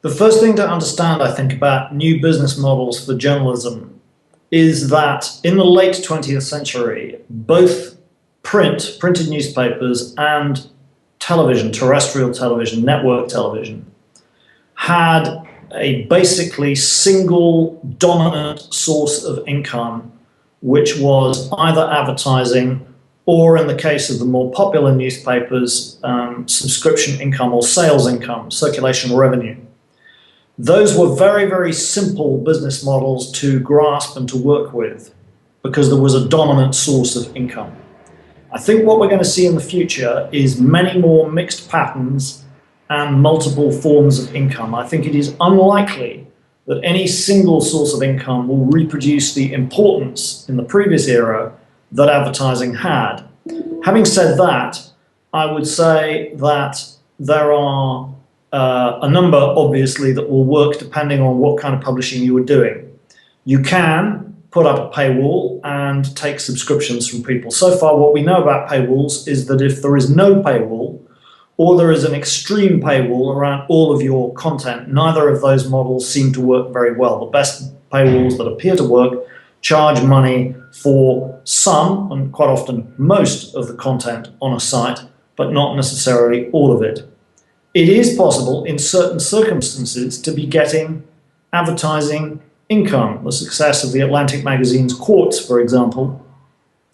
The first thing to understand, I think, about new business models for journalism is that in the late 20th century, both printed newspapers, and television, terrestrial television, network television, had a basically single dominant source of income, which was either advertising or, in the case of the more popular newspapers, subscription income or sales income, circulation revenue. Those were very, very simple business models to grasp and to work with because there was a dominant source of income. I think what we're going to see in the future is many more mixed patterns and multiple forms of income. I think it is unlikely that any single source of income will reproduce the importance in the previous era that advertising had. Having said that, I would say that there are a number, obviously, that will work depending on what kind of publishing you are doing. You can put up a paywall and take subscriptions from people. So far, what we know about paywalls is that if there is no paywall, or there is an extreme paywall around all of your content, neither of those models seem to work very well. The best paywalls that appear to work charge money for some, and quite often most, of the content on a site, but not necessarily all of it. It is possible in certain circumstances to be getting advertising income. The success of the Atlantic magazine's Quartz, for example,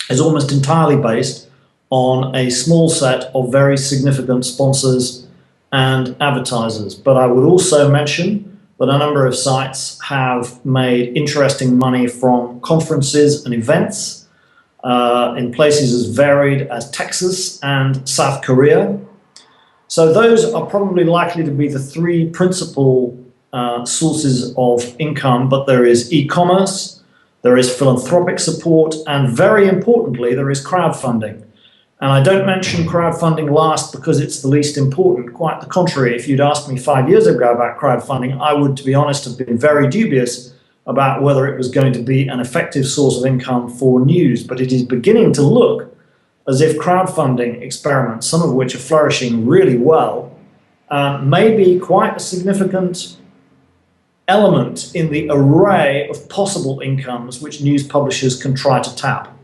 is almost entirely based on a small set of very significant sponsors and advertisers. But I would also mention that a number of sites have made interesting money from conferences and events in places as varied as Texas and South Korea. So those are probably likely to be the three principal sources of income, but there is e-commerce, there is philanthropic support, and very importantly, there is crowdfunding. And I don't mention crowdfunding last because it's the least important. Quite the contrary, if you'd asked me 5 years ago about crowdfunding, I would, to be honest, have been very dubious about whether it was going to be an effective source of income for news. But it is beginning to look as if crowdfunding experiments, some of which are flourishing really well, may be quite a significant element in the array of possible incomes which news publishers can try to tap.